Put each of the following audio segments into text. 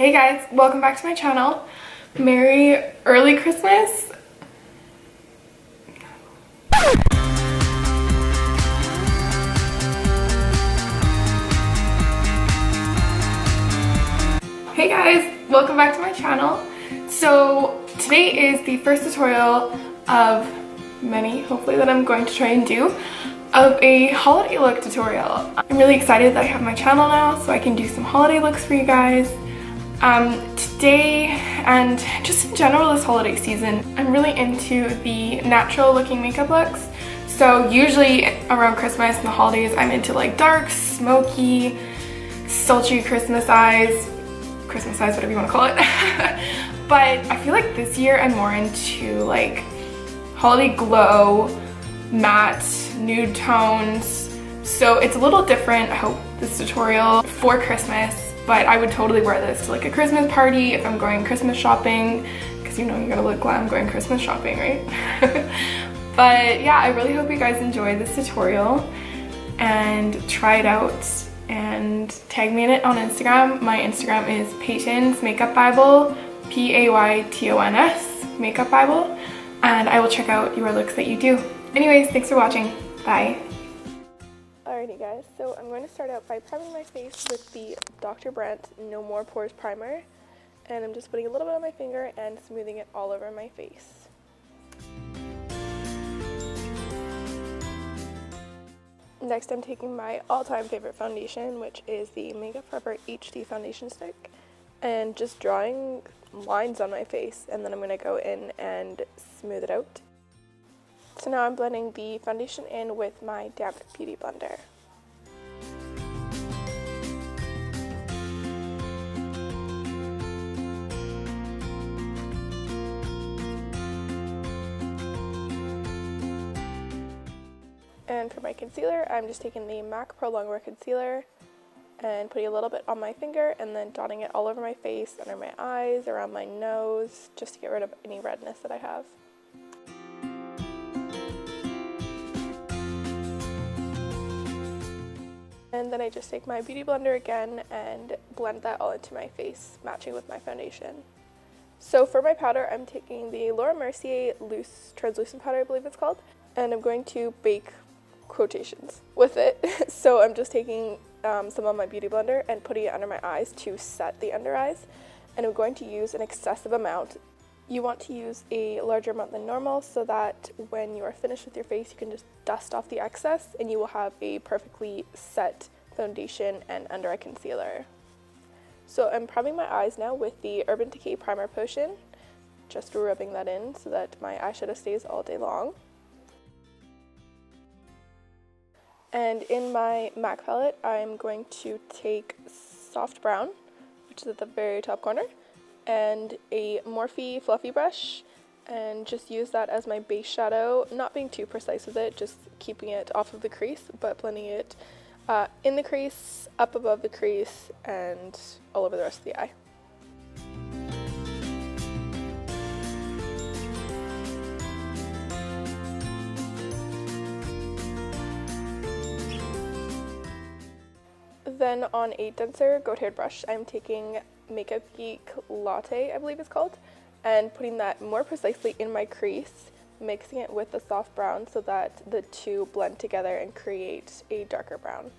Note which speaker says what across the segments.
Speaker 1: Hey guys, welcome back to my channel. Merry early Christmas. Hey guys, welcome back to my channel. So today is the first tutorial of many, hopefully, that I'm going to try and do of a holiday look tutorial. I'm really excited that I have my channel now so I can do some holiday looks for you guys. Today, and just in general this holiday season, I'm really into the natural looking makeup looks. So usually around Christmas and the holidays, I'm into like dark, smoky, sultry Christmas eyes, whatever you want to call it. But I feel like this year I'm more into like holiday glow, matte, nude tones. So it's a little different, I hope, this tutorial for Christmas. But I would totally wear this to like a Christmas party if I'm going Christmas shopping, because you know you gotta look glam going Christmas shopping, right? But yeah, I really hope you guys enjoy this tutorial and try it out and tag me in it on Instagram. My Instagram is paytonmakeupbible, P-A-Y-T-O-N-S, makeupbible, and I will check out your looks that you do. Anyways, thanks for watching. Bye. Alrighty guys, so I'm going to start out by priming my face with the Dr. Brandt No More Pores Primer, and I'm just putting a little bit on my finger and smoothing it all over my face. Next, I'm taking my all-time favorite foundation, which is the Makeup Forever HD Foundation Stick, and just drawing lines on my face, and then I'm going to go in and smooth it out. So now I'm blending the foundation in with my damp beauty blender. And for my concealer, I'm just taking the MAC Prolong Concealer and putting a little bit on my finger and then dotting it all over my face, under my eyes, around my nose, just to get rid of any redness that I have. And then I just take my beauty blender again and blend that all into my face, matching with my foundation. So for my powder, I'm taking the Laura Mercier Loose Translucent Powder, I believe it's called, and I'm going to bake quotations with it. So I'm just taking some of my beauty blender and putting it under my eyes to set the under eyes, and I'm going to use an excessive amount. You want to use a larger amount than normal so that when you are finished with your face, you can just dust off the excess and you will have a perfectly set foundation and under eye concealer. So I'm priming my eyes now with the Urban Decay Primer Potion, just rubbing that in so that my eyeshadow stays all day long. And in my MAC palette, I'm going to take Soft Brown, which is at the very top corner, and a Morphe fluffy brush, and just use that as my base shadow, not being too precise with it, just keeping it off of the crease, but blending it in the crease, up above the crease, and all over the rest of the eye. Then on a denser goat-haired brush, I'm taking Makeup Geek Latte, I believe it's called, and putting that more precisely in my crease, mixing it with the soft brown so that the two blend together and create a darker brown.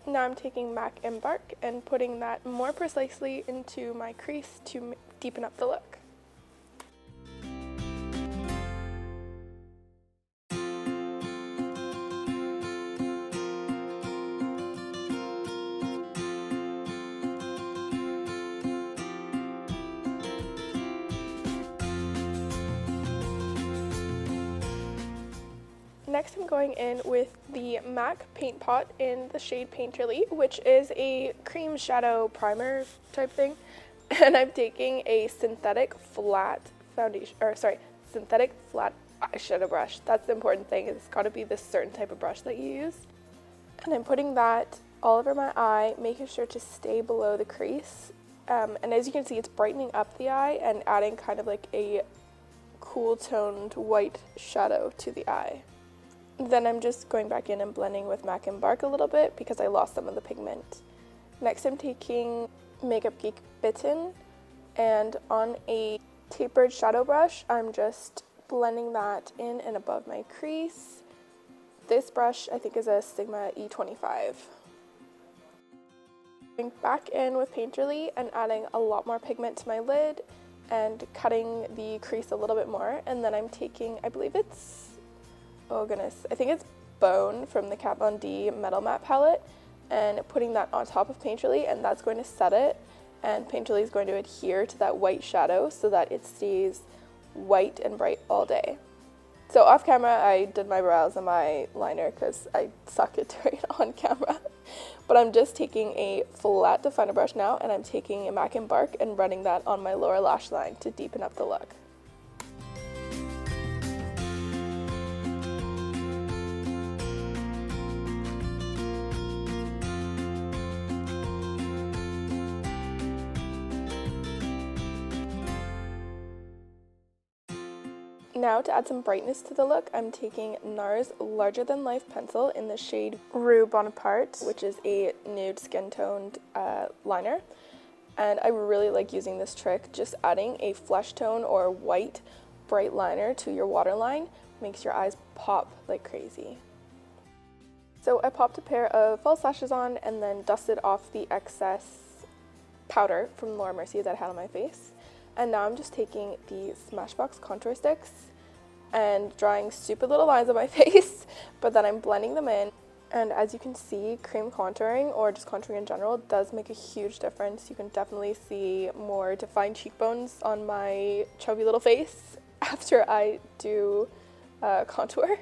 Speaker 1: Now I'm taking MAC Embark and putting that more precisely into my crease to deepen up the look. Next, I'm going in with the MAC Paint Pot in the shade Painterly, which is a cream shadow primer type thing. And I'm taking a synthetic flat eyeshadow brush. That's the important thing. It's got to be this certain type of brush that you use. And I'm putting that all over my eye, making sure to stay below the crease. And as you can see, it's brightening up the eye and adding kind of like a cool toned white shadow to the eye. Then I'm just going back in and blending with MAC Embark a little bit because I lost some of the pigment. Next I'm taking Makeup Geek Bitten, and on a tapered shadow brush I'm just blending that in and above my crease. This brush I think is a Sigma E25. Going back in with Painterly and adding a lot more pigment to my lid and cutting the crease a little bit more, and then I'm taking, I believe it's, oh goodness, I think it's Bone from the Kat Von D Metal Matte palette, and putting that on top of Painterly, and that's going to set it, and Painterly is going to adhere to that white shadow so that it stays white and bright all day. So off camera I did my brows and my liner because I suck at doing it on camera. But I'm just taking a flat definer brush now, and I'm taking a MAC Embark and running that on my lower lash line to deepen up the look. Now to add some brightness to the look, I'm taking Nars Larger Than Life pencil in the shade Rue Bonaparte, which is a nude skin toned liner. And I really like using this trick. Just adding a flesh tone or white bright liner to your waterline makes your eyes pop like crazy. So I popped a pair of false lashes on and then dusted off the excess powder from Laura Mercier that I had on my face. And now I'm just taking the Smashbox contour sticks and drawing stupid little lines on my face, but then I'm blending them in. And as you can see, cream contouring, or just contouring in general, does make a huge difference. You can definitely see more defined cheekbones on my chubby little face after I do contour.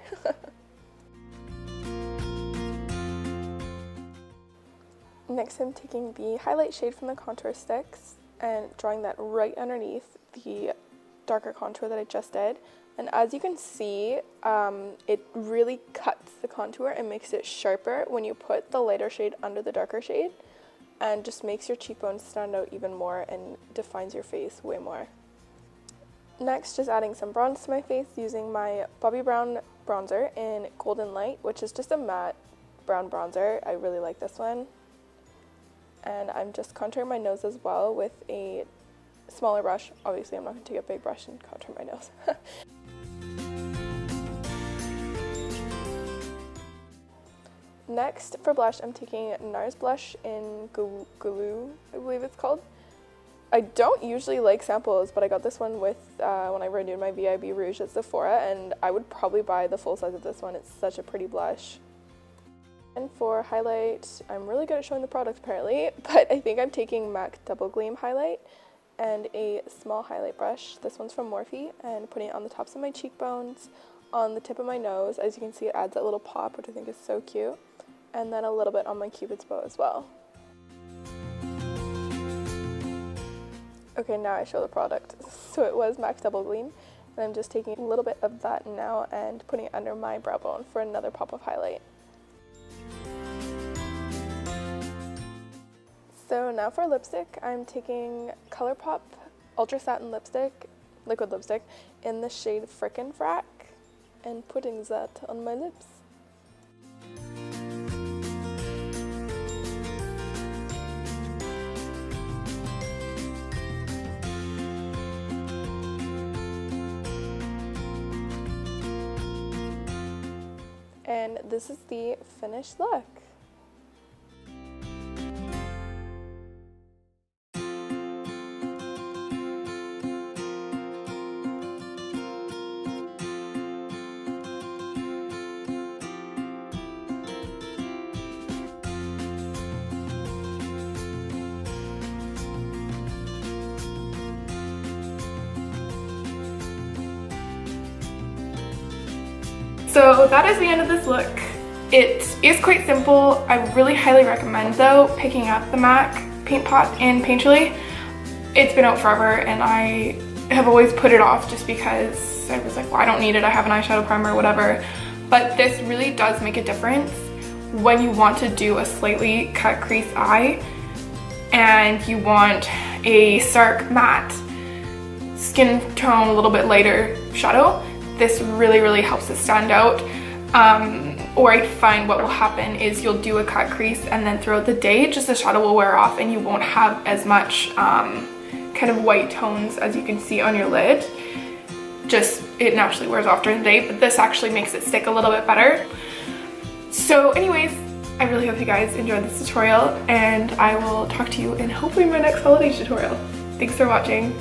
Speaker 1: Next I'm taking the highlight shade from the contour sticks and drawing that right underneath the darker contour that I just did. And as you can see, it really cuts the contour and makes it sharper when you put the lighter shade under the darker shade, and just makes your cheekbones stand out even more and defines your face way more. Next, just adding some bronze to my face using my Bobbi Brown bronzer in Golden Light, which is just a matte brown bronzer. I really like this one. And I'm just contouring my nose as well with a smaller brush. Obviously, I'm not going to take a big brush and contour my nose. Next, for blush, I'm taking Nars blush in Gouloue, I believe it's called. I don't usually like samples, but I got this one with when I renewed my VIB Rouge at Sephora, and I would probably buy the full size of this one. It's such a pretty blush. And for highlight, I'm really good at showing the product apparently, but I think I'm taking MAC Double Gleam highlight and a small highlight brush. This one's from Morphe, and putting it on the tops of my cheekbones, on the tip of my nose. As you can see, it adds that little pop, which I think is so cute. And then a little bit on my Cupid's bow as well. Okay, now I show the product. So it was MAC Double Gleam, and I'm just taking a little bit of that now and putting it under my brow bone for another pop of highlight. So now for lipstick, I'm taking Colourpop Ultra Satin Lipstick, liquid lipstick, in the shade Frick N Frack, and putting that on my lips. And this is the finished look. So that is the end of this look. It is quite simple. I really highly recommend though picking up the MAC paint pot in Painterly. It's been out forever and I have always put it off just because I was like, well, I don't need it, I have an eyeshadow primer or whatever. But this really does make a difference when you want to do a slightly cut crease eye and you want a stark matte skin tone, a little bit lighter shadow. This really helps it stand out. or I find what will happen is you'll do a cut crease and then throughout the day, just the shadow will wear off and you won't have as much kind of white tones as you can see on your lid. Just, it naturally wears off during the day, but this actually makes it stick a little bit better. So anyways, I really hope you guys enjoyed this tutorial, and I will talk to you in hopefully my next holiday tutorial. Thanks for watching.